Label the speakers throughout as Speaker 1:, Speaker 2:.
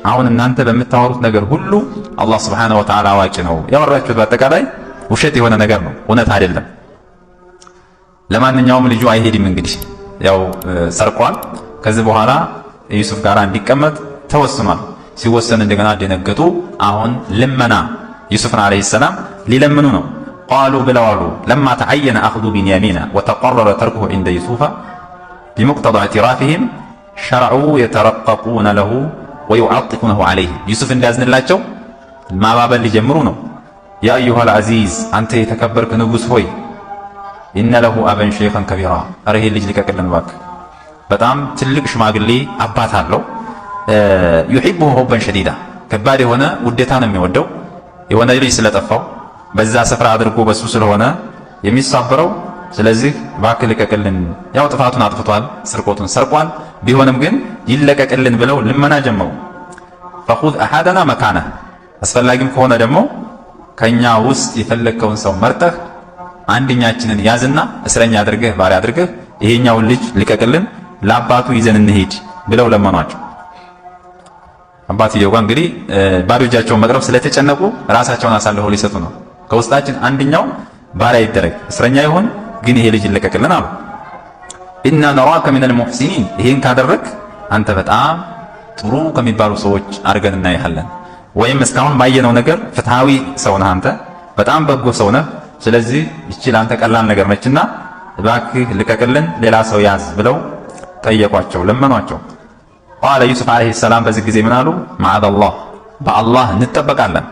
Speaker 1: አሁን እናንተ በምታወሩት ነገር ሁሉ አላህ Subhanahu Wa Ta'ala አዋቂ ነው። ያወራችሁት በአጠቃላይ ውሸት የሆነ ነገር ነው፣ እውነት አይደለም። ለማንኛውም ልጁ አይሄድም። እንግዲህ ያው ሰርቋል። ከዚህ በኋላ ዩሱፍ ጋር እንዲቀመጥ ተወስኗል። ሲወሰን እንደገና ደነገጡ። አሁን ልመና ዩሱፍን አለይሂ ሰላም ሊለምኑ ነው። ቃሉ ብለዋሉ ለማ ተዐየነ አኽዙ ቢንያሚና ወተቀረረ ተርኩሁ ዐንደ ዩሱፈ ቢሙቅተዳ ኢዕትራፊሂም ሸረዑ የተረቀቁነ ለሁ ወዩዐጢፉነሁ ዐለይህ። ዩሱፍ እንዲያዝንላቸው ማባበል ሊጀምሩ ነው። ያ አዩሀል ዐዚዝ አንተ የተከበርክ ንጉሥ ሆይ ኢነ ለሁ አበን ሸይኸን ከቢራ፣ ኧረ ይሄን ልጅ ልቀቅልን እባክህ፣ በጣም ትልቅ ሽማግሌ አባት አለው። ዩሒቡሁ ሁበን ሸዲዳ፣ ከባድ የሆነ ውዴታ ነው የሚወደው። የሆነ ልጅ ስለጠፋው በዛ ስፍራ አድርጎ በሱ ስለሆነ የሚሳበረው። ስለዚህ እባክህ ልቀቅልን። ያው ጥፋቱን አጥፍቷል፣ ስርቆቱን ሰርቋል። ቢሆንም ግን ይለቀቅልን ብለው ልመና ጀመሩ። ፈኹዝ አሐደና መካነህ፣ አስፈላጊም ከሆነ ደግሞ ከኛ ውስጥ የፈለግከውን ሰው መርጠህ አንደኛችንን ያዝና እስረኛ አድርገህ ባሪያ አድርገህ ይሄኛውን ልጅ ልቀቅልን፣ ለአባቱ ይዘን እንሂድ ብለው ለመኗቸው። አባትየው ጋር እንግዲህ ባዶ እጃቸውን መቅረብ ስለተጨነቁ ራሳቸውን አሳልፈው ሊሰጡ ነው። ከውስጣችን አንደኛው ባሪያ ይደረግ፣ እስረኛ ይሆን፣ ግን ይሄ ልጅ ይለቀቅልን አሉ። ኢና ነራከ ሚነል ሙሕሲኒን፣ ይሄን ካደረግ አንተ በጣም ጥሩ ከሚባሉ ሰዎች አድርገን እናይሃለን። ወይም እስካሁን ባየነው ነገር ፍትሃዊ ሰው ነህ አንተ፣ በጣም በጎ ሰው ነህ። ስለዚህ ይችል አንተ ቀላል ነገር ነችና እባክህ ልቀቅልን፣ ሌላ ሰው ያዝ ብለው ጠየቋቸው፣ ለመኗቸው። ቃለ ዩሱፍ አለይሂ ሰላም በዚህ ጊዜ ምን አሉ? መዐዘላህ፣ በአላህ እንጠበቃለን።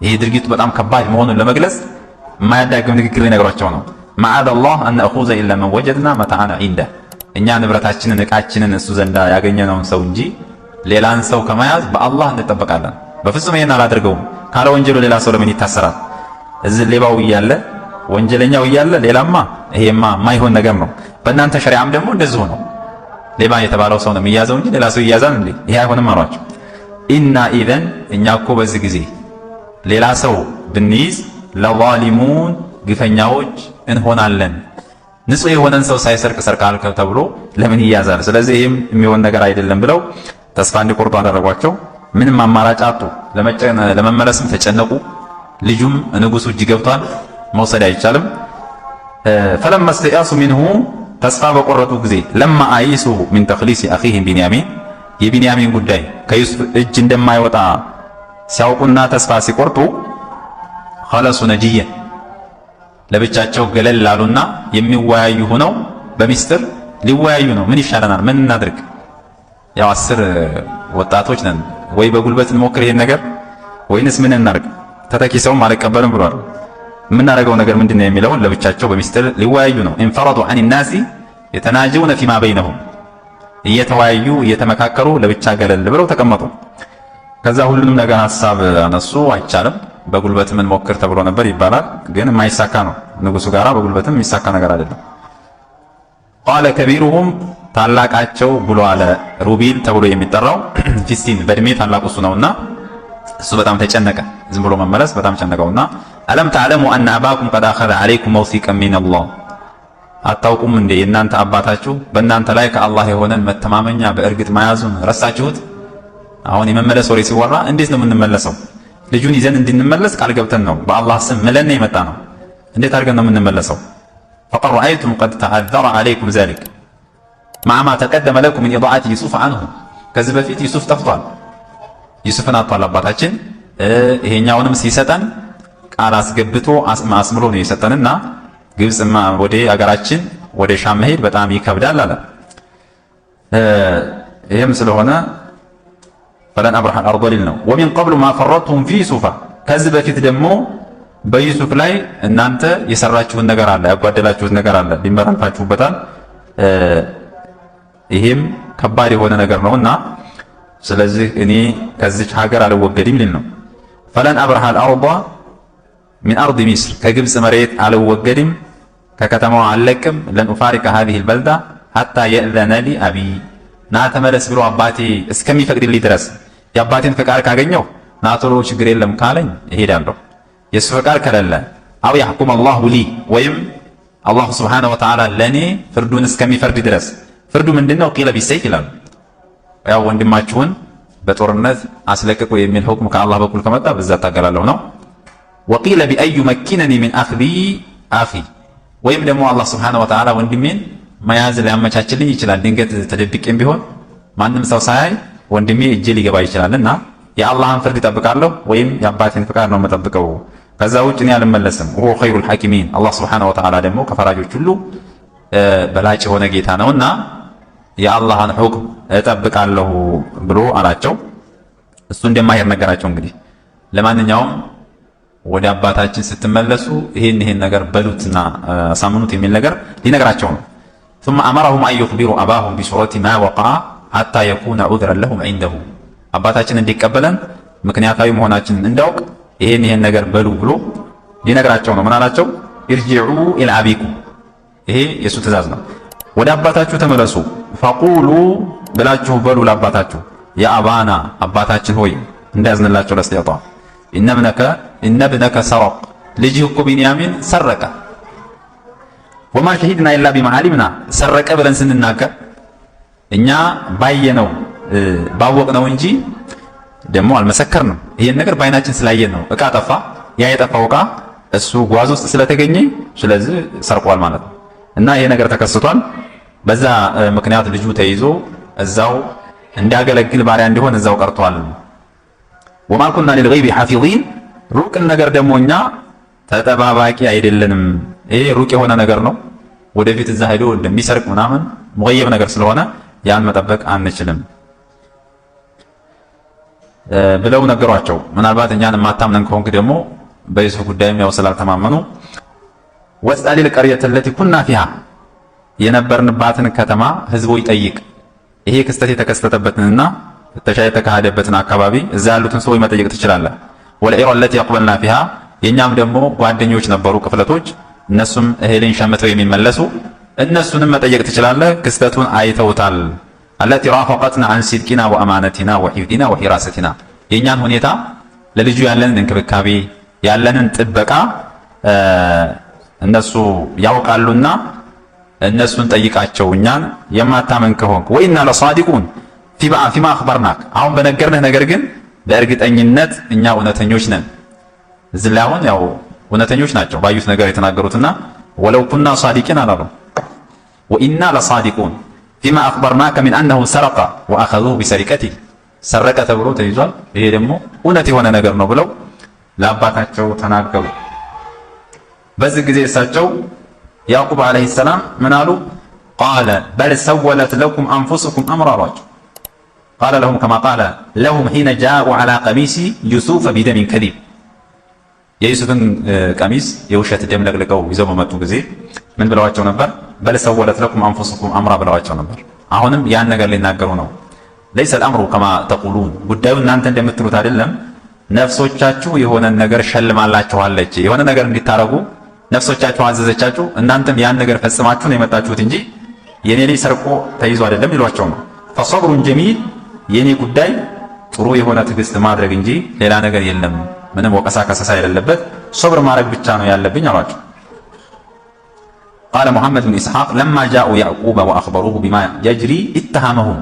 Speaker 1: ይሄ ድርጊቱ በጣም ከባድ መሆኑን ለመግለጽ የማያዳግም ንግግር ሊነግሯቸው ነው። መዐዘላህ አን ነእኹዘ ኢላ መን ወጀድና መታዓና ዒንደህ፣ እኛ ንብረታችንን ዕቃችንን እሱ ዘንዳ ያገኘነውን ሰው እንጂ ሌላን ሰው ከመያዝ በአላህ እንጠበቃለን። በፍጹም ይሄን አላደርገውም። ካለ ወንጀሉ ሌላ ሰው ለምን ይታሰራል? እዚህ ሌባው እያለ ወንጀለኛው እያለ ሌላማ ይሄማ የማይሆን ነገር ነው። በእናንተ ሸሪዓም ደግሞ እንደዚሁ ነው። ሌባ የተባለው ሰው ነው የሚያዘው እንጂ ሌላ ሰው ይያዛል እንዴ? ይሄ አይሆንም አሏቸው። ኢና ኢዘን፣ እኛ እኮ በዚህ ጊዜ ሌላ ሰው ብንይዝ ለዛሊሙን፣ ግፈኛዎች እንሆናለን። ንጹሕ የሆነን ሰው ሳይሰርቅ ሰርቃል ተብሎ ለምን ይያዛል? ስለዚህ ይህም የሚሆን ነገር አይደለም ብለው ተስፋ እንዲቆርጡ አደረጓቸው። ምንም አማራጭ አጡ። ለመመለስም ተጨነቁ። ልጁም ንጉሱ እጅ ገብቷል፣ መውሰድ አይቻልም። ፈለማ እስተያሱ ሚንሁ፣ ተስፋ በቆረጡ ጊዜ ለማ አይሱ ሚን ተኽሊሲ አኺሂም ቢንያሚን፣ የቢንያሚን ጉዳይ ከዩሱፍ እጅ እንደማይወጣ ሲያውቁና ተስፋ ሲቆርጡ ኸለሱ ነጅየን፣ ለብቻቸው ገለል አሉና የሚወያዩ ሆነው በሚስጥር ሊወያዩ ነው። ምን ይሻለናል? ምን እናድርግ? ያው 10 ወጣቶች ነን። ወይ በጉልበት እንሞክር ይሄን ነገር ወይንስ ምን እናድርግ? ተተኪ ሰውም አልቀበልም ብሏል። የምናደርገው ነገር ምንድነው የሚለውን ለብቻቸው በሚስጥር ሊወያዩ ነው። ኢንፈረዱ ዐን ናሲ የተናጀውነ ፊማ በይነሁም፣ እየተወያዩ እየተመካከሩ ለብቻ ገለል ብለው ተቀመጡ። ከዛ ሁሉንም ነገር ሐሳብ አነሱ። አይቻልም፣ በጉልበት ምን ሞክር ተብሎ ነበር ይባላል፣ ግን የማይሳካ ነው። ንጉሱ ጋራ በጉልበትም የሚሳካ ነገር አይደለም። ቃለ ከቢሩሁም፣ ታላቃቸው ብሎ አለ ሩቢል ተብሎ የሚጠራው ፊስቲን፣ በእድሜ ታላቁ እሱ ነውና እሱ በጣም ተጨነቀ። ዝም ብሎ መመለስ በጣም ጨነቀውና አለም ተዕለሙ አነ አባኩም ቀድ አኸዘ ዐለይኩም መውሲቀን ሚነላህ፣ አታውቁም እንዴ የእናንተ አባታችሁ በእናንተ ላይ ከአላህ የሆነን መተማመኛ በእርግጥ መያዙን ረሳችሁት? አሁን የመመለስ ወሬ ሲወራ እንዴት ነው የምንመለሰው? ልጁን ይዘን እንድንመለስ ቃል ገብተን ነው፣ በአላህ ስም ምለን የመጣ ነው። እንዴት አድርገን ነው የምንመለሰው? ፈቀድ ረአይቱም ቀድ ተዐዘረ ዐለይኩም ዛሊክ መዐ ማ ተቀደመ ለኩም ሚን ኢዳዓቲ ዩሱፍ ዐንሁ፣ ከዚህ በፊት ዩሱፍ ጠፍቷል፣ ዩሱፍን አጥቷል አባታችን። ይሄኛውንም ሲሰጠን ቃል አስገብቶ አስምሮ ነው የሰጠንና ግብጽማ ወደ አገራችን ወደ ሻም መሄድ በጣም ይከብዳል አለ። ይሄም ስለሆነ ፈለን አብረሐ አልአርض ሊል ነው። ወሚን ቀብሉ ማ ፈረጥቱም ፊ ዩሱፍ፣ ከዚህ በፊት ደግሞ በዩሱፍ ላይ እናንተ የሰራችሁት ነገር አለ፣ ያጓደላችሁት ነገር አለ፣ ሊመራታችሁበታል። ይሄም ከባድ የሆነ ነገር ነውና ስለዚህ እኔ ከዚች ሀገር አልወገድም ሊል ነው። ፈለን አብረሐ አልአርض ሚን አርድ ሚስር፣ ከግብጽ መሬት አልወገድም፣ ከከተማዋ አልለቅም። ለን ኡፋሪቀ ሃዚሂ አልበልዳ ሐታ የእዘነ ሊ አቢ፣ ና ተመለስ ብሎ አባቴ እስከሚፈቅድልኝ ድረስ፣ የአባቴን ፈቃድ ካገኘው ና ቶሎ ችግር የለም ካለኝ እሄዳለሁ። የእሱ ፈቃድ ከሌለ አው ያሕኩም አላሁ ሊ፣ ወይም አላሁ ስብሓነሁ ወተዓላ ለእኔ ፍርዱን እስከሚፈርድ ድረስ። ፍርዱ ምንድነው? ቂለ ቢሰይፍ ይላሉ። ያው ወንድማችሁን በጦርነት አስለቅቁ የሚል ሁክም ከአላህ በኩል ከመጣ በዛ ታገላለሁ ነው። ወቂለ ቢአዩ መኪነኒ ሚን አኽዚ አኺ ወይም ደግሞ አላህ ሱብሓነሁ ወተዓላ ወንድሜን መያዝ ሊያመቻችልኝ ይችላል። ድንገት ተደብቄም ቢሆን ማንም ሰው ሳያይ ወንድሜ እጄ ሊገባ ይችላልና የአላህን ፍርድ እጠብቃለሁ ወይም የአባቴን ፍቃድ ነው የምጠብቀው። ከዛ ውጭ እኔ አልመለስም። ወሁ ኸይሩል ሐኪሚን አላህ ሱብሓነሁ ወተዓላ ደግሞ ከፈራጆች ሁሉ በላጭ የሆነ ጌታ ነውና የአላህን ሁክም እጠብቃለሁ ብሎ አላቸው። እሱ እንደማይሄድ ነገራቸው። እንግዲህ ለማንኛውም ወደ አባታችን ስትመለሱ ይሄን ነገር በሉትና አሳምኑት የሚል ነገር ሊነግራቸው ነው። ثم أمرهم أن يخبروا أباهم بصورة ما وقع حتى يكون عذرا لهم عنده አባታችን እንዲቀበለን ምክንያታዊ መሆናችንን እንዳውቅ ይሄን ነገር በሉ ብሎ ሊነግራቸው ነው። ምን አላቸው? ኢርጂዑ ኢላ አቢኩም ይሄ የሱ ትእዛዝ ነው። ወደ አባታችሁ ተመለሱ። ፈቁሉ ብላችሁ በሉ ለአባታችሁ ያ አባና አባታችን ሆይ እንዳያዝንላቸው ለስጢጣ ኢነ ብነከ ሰረቅ ልጅህ እኮ ቢንያሚን ሰረቀ። ወማ ሸሂድና ኢላ ቢማ ዓሊምና ሰረቀ ብለን ስንናገር እኛ ባየነው ባወቅነው እንጂ ደግሞ አልመሰከርንም። ይሄን ነገር በአይናችን ስላየን ነው። እቃ ጠፋ። ያ የጠፋው እቃ እሱ ጓዝ ውስጥ ስለተገኘ ስለዚህ ሰርቋል ማለት ነው። እና ይሄ ነገር ተከስቷል። በዛ ምክንያት ልጁ ተይዞ እዛው እንዲያገለግል ባሪያ እንዲሆን እዛው ቀርቷል። ወማ ኩና ሊልገይቢ ሐፊዚን ሩቅን ነገር ደግሞ እኛ ተጠባባቂ አይደለንም። ይሄ ሩቅ የሆነ ነገር ነው። ወደፊት እዛ ሄዶ እንደሚሰርቅ ምናምን ሙገየብ ነገር ስለሆነ ያን መጠበቅ አንችልም ብለው ነገሯቸው። ምናልባት እኛን ማታምነን ከሆንክ ደግሞ በዩሱፍ ጉዳይም ያው ስላልተማመኑ ወስአሊል ቀርየተ ለቲ ኩና ፊሃ የነበርንባትን ከተማ ህዝቡ ይጠይቅ። ይሄ ክስተት የተከሰተበትንና ፍተሻ የተካሄደበትን አካባቢ እዛ ያሉትን ሰዎች መጠየቅ ትችላለህ። ወልዒራ ለቲ የቅበልና ፊሃ የኛም ደግሞ ጓደኞች ነበሩ ክፍለቶች፣ እነሱም እህልን ሸምተው የሚመለሱ እነሱንም መጠየቅ ትችላለህ። ክስተቱን አይተውታል። አለቲ ራፈቀትና አን ሲድቂና ወአማነቲና ወሒፍዲና ወሒራሰቲና የኛን ሁኔታ ለልጁ ያለንን እንክብካቤ ያለንን ጥበቃ እነሱ ያውቃሉና እነሱን ጠይቃቸው። እኛን የማታመን ከሆንክ ወኢና ለሳዲቁን ፊማ አኽበርናክ አሁን በነገርንህ ነገር ግን በእርግጠኝነት እኛ እውነተኞች ነን። እዚህ ላይ አሁን ያው እውነተኞች ናቸው ባዩት ነገር የተናገሩትና ወለው ኩና ሳዲቂን አላሉ። ወኢና ለሳዲቁን ፊማ አኽበርናከ ሚን አነሁ ሰረቀ ወአኸዙሁ ቢሰሪቀቲህ ሰረቀ ተብሎ ተይዟል። ይሄ ደግሞ እውነት የሆነ ነገር ነው ብለው ለአባታቸው ተናገሩ። በዚህ ጊዜ እሳቸው ያዕቁብ ዓለይሂ ሰላም ምን አሉ? ቃለ በል ሰወለት ለኩም አንፉሱኩም አምራ አሏቸው። ቃለ ለሁም ከማ ቃለ ለሁም ሒነ ጃኡ ዓላ ቀሚሲ ዩሱፈ ቢደሚን ከዚብ የዩሱፍን ቀሚስ የውሸት ደም ለቅልቀው ይዘው በመጡ ጊዜ ምን ብለዋቸው ነበር? በል ሰወለት ለኩም አንፉሱኩም አምራ ብለዋቸው ነበር። አሁንም ያን ነገር ሊናገሩ ነው። ለይሰ አልአምሩ ከማ ተቁሉን ጉዳዩ እናንተ እንደምትሉት አይደለም። ነፍሶቻችሁ የሆነን ነገር ሸልማላችኋለች። የሆነ ነገር እንዲታረጉ ነፍሶቻችሁ አዘዘቻችሁ። እናንተም ያን ነገር ፈጽማችሁ ነው የመጣችሁት እንጂ የኔ ልጅ ሰርቆ ተይዞ አይደለም ይሏቸው ነው። ፈሰብሩን ጀሚል የኔ ጉዳይ ጥሩ የሆነ ትዕግስት ማድረግ እንጂ ሌላ ነገር የለም። ምንም ወቀሳ ከሰሳ የሌለበት ሶብር ማድረግ ብቻ ነው ያለብኝ አሏቸው። ቃለ ሙሐመድ ብን ኢስሐቅ ለማ ጃኡ ያዕቁበ ወአኽበሩሁ ቢማ የጅሪ ኢተሃመሁም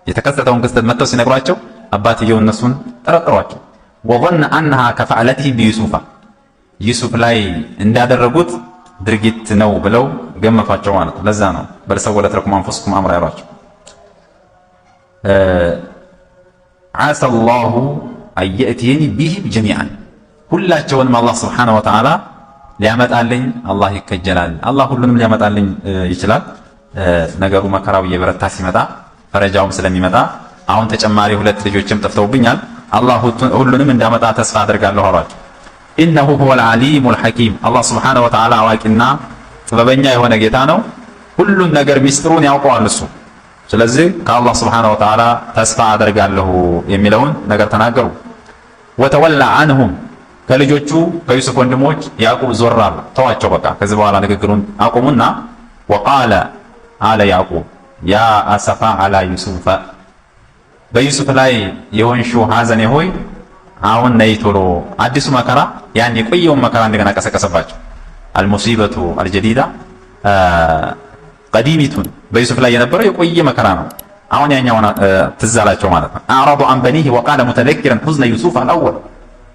Speaker 1: የተከሰተውን ክስተት መጥተው ሲነግሯቸው አባትየው እነሱን ጠረጠሯቸው። ወظن أنها كفعلته بيوسف ዩሱፍ ላይ እንዳደረጉት ድርጊት ነው ብለው ገመቷቸው ማለት ነው። ለዛ ነው በል ሰወለት ለኩም አንፉሱኩም አምራ ያሏቸው። ዓሳ አላሁ አን የእትየኒ ቢሂም ጀሚዓን ሁላቸውንም አላህ ስብሓነሁ ወተዓላ ሊያመጣልኝ አላህ ይከጀላል። አላህ ሁሉንም ሊያመጣልኝ ይችላል። ነገሩ መከራው እየበረታ ሲመጣ ፈረጃውም ስለሚመጣ አሁን ተጨማሪ 2 ልጆችም ጠፍተውብኛል። አላህ ሁሉንም እንዳመጣ ተስፋ አደርጋለሁ አሏቸው። ኢነሁ ሁወል ዓሊሙል ሐኪም አላህ ስብሓነሁ ወተዓላ አዋቂና ጥበበኛ የሆነ ጌታ ነው። ሁሉን ነገር ሚስጥሩን ያውቀዋል እሱ። ስለዚህ ከአላህ ስብሓነሁ ወተዓላ ተስፋ አደርጋለሁ የሚለውን ነገር ተናገሩ። ወተወላ አንሁም ከልጆቹ ከዩሱፍ ወንድሞች ያዕቁብ ዞር አለ፣ ተዋቸው በቃ ከዚህ በኋላ ንግግሩን አቁሙና ወቃለ አለ ያዕቁብ ያ አሰፋ አላ ዩሱፈ በዩሱፍ ላይ የሆንሽው ሐዘኔ ሆይ አሁን ነይ ቶሎ አዲሱ መከራ ያን የቆየውን መከራ እንደገና ቀሰቀሰባቸው። አልሙሲበቱ አልጀዲዳ ቀዲሚቱን በዩሱፍ ላይ የነበረው የቆየ መከራ ነው። አሁን ያኛውን ትዝ አላቸው ማለት ነው። አዕረዱ አን በኒህ ወቃለ ሙተዘኪረን ሁዝነ ዩሱፍ አልአወል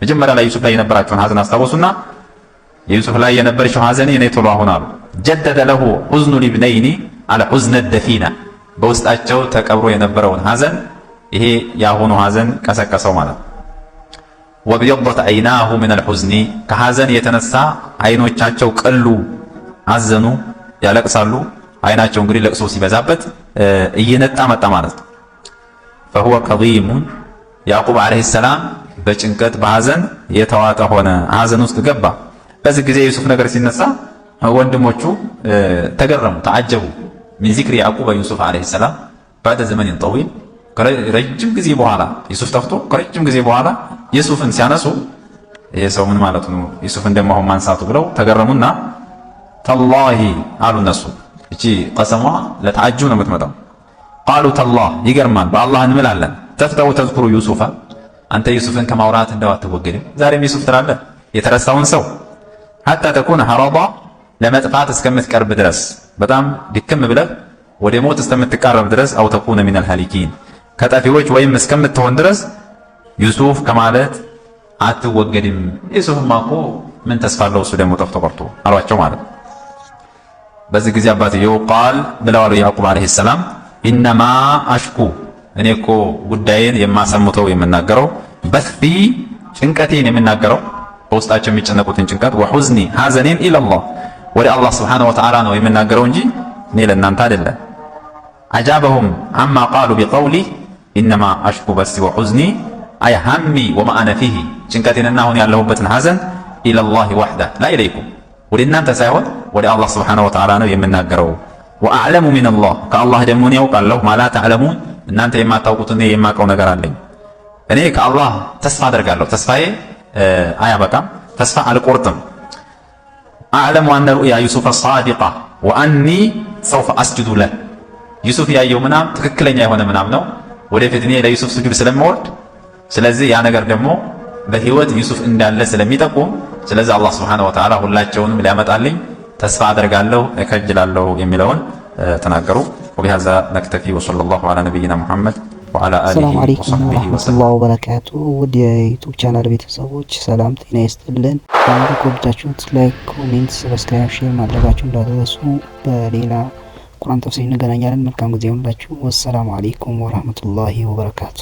Speaker 1: መጀመሪያ ላይ ዩሱፍ ላይ የነበራቸውን ሐዘን አስታወሱና የዩሱፍ ላይ የነበረችው ሐዘን የኔ ቶሎ አሁን አሉ። ጀደደ ለሁ ሁዝኑ ሊብነይኒ አለ ሁዝነ ደፊና በውስጣቸው ተቀብሮ የነበረውን ሐዘን ይሄ የአሁኑ ሐዘን ቀሰቀሰው ማለት ነው። ወብየضت አይናሁ ምን አልሁዝኒ ከሐዘን የተነሳ አይኖቻቸው ቀሉ፣ አዘኑ፣ ያለቅሳሉ። አይናቸው እንግዲህ ለቅሶ ሲበዛበት እየነጣ መጣ ማለት ነው። فهو كظيم ያዕቁብ አለይሂ ሰላም በጭንቀት በሐዘን የተዋጠ ሆነ፣ ሐዘን ውስጥ ገባ። በዚህ ጊዜ ዩሱፍ ነገር ሲነሳ ወንድሞቹ ተገረሙ፣ ተዓጀቡ። من ذكر ያዕቁብ ዩሱፍ አለይሂ ሰላም بعد زمن طويل ከረጅም ጊዜ በኋላ ዩሱፍ ጠፍቶ ከረጅም ጊዜ በኋላ ዩሱፍን ሲያነሱ ይሄ ሰው ምን ማለት ነው ዩሱፍን ደግሞ አሁን ማንሳቱ ብለው ተገረሙና ተላሂ አሉ እነሱ። እቺ ቀሰሟ ለተዓጁ ነው የምትመጣው። ቃሉ ተላህ ይገርማል፣ በአላህ እንምላለን። ተፍተው ተዝኩሩ ዩሱፋ አንተ ዩሱፍን ከማውራት እንደው አትወገድም። ዛሬም ዩሱፍ ትላለህ የተረሳውን ሰው ሐታ ተኩነ ሐረዳ ለመጥፋት እስከምትቀርብ ድረስ በጣም ድክም ብለህ ወደ ሞት እስከምትቃረብ ድረስ አው ተኩነ ሚነል ሃሊኪን ከጠፊዎች ወይም እስከምትሆን ድረስ ዩሱፍ ከማለት አትወገድም። ዩሱፍማ እኮ ምን ተስፋ አለው እሱ ደግሞ ጠፍቶ ቀርቶ አሏቸው ማለት ነው። በዚህ ጊዜ አባትየው ቃል ብለዋል ያዕቁብ አለይሂ ሰላም ኢነማ አሽኩ እኔ እኮ ጉዳይን የማሰሙተው የምናገረው በስቲ ጭንቀቴን የምናገረው በውስጣቸው የሚጨነቁትን ጭንቀት ወሑዝኒ ሐዘኔን ኢለላህ ወደ አላህ ሱብሓነሁ ወተዓላ ነው የምናገረው እንጂ እኔ ለእናንተ አይደለም። አጃበሁም አማ ቃሉ ቢቀውሊ ኢነማ አሽኩ በስቲ ወሑዝኒ አይ ሐሚ ወማ አነ ፊሂ ጭንቀቴንና አሁን ያለሁበትን ሐዘን ኢለላህ ወሕደ ላ ኢለይኩም ወደ እናንተ ሳይሆን ወደ አላህ ሱብሓነሁ ወተዓላ ነው የምናገረው። ወአዕለሙ ሚነላህ ከአላህ ደግሞ እኔ ያውቃለሁ ማ ላ ተዕለሙን እናንተ የማታውቁት እኔ የማውቀው ነገር አለኝ። እኔ ከአላህ ተስፋ አደርጋለሁ። ተስፋዬ አያበቃም፣ ተስፋ አልቆርጥም። አዕለሙ አነ ሩእያ ዩሱፍ ሳዲቃ ወአኒ ሰውፈ አስጁዱ ለህ ዩሱፍ ያየው ምናም ትክክለኛ የሆነ ምናም ነው። ወደፊት እኔ ለዩሱፍ ስጁድ ስለምወርድ ስለዚህ ያ ነገር ደግሞ በህይወት ዩሱፍ እንዳለ ስለሚጠቁም ስለዚህ አላህ ሱብሓነሁ ወተዓላ ሁላቸውንም ሊያመጣልኝ ተስፋ አደርጋለሁ እከጅላለሁ የሚለውን ተናገሩ። ወቢሃዛ ነክተፊ ወሰለላሁ ዐላ ነቢይና ሙሐመድ ወዐላ አሊሂ ወሰሕቢሂ ወሰለም።
Speaker 2: ወበረካቱ ውድ የዩቲዩብ ቻናል ቤተሰቦች ሰላም ጤና ይስጥልን። ከወደዳችሁት ላይክ፣ ኮሜንት፣ ሰብስክራይብ፣ ሼር ማድረጋችሁ እንዳትረሱ። በሌላ ቁርአን ተፍሲር እንገናኛለን። መልካም ጊዜ ይሁንላችሁ። ወሰላሙ አለይኩም ወራህመቱላሂ ወበረካቱ።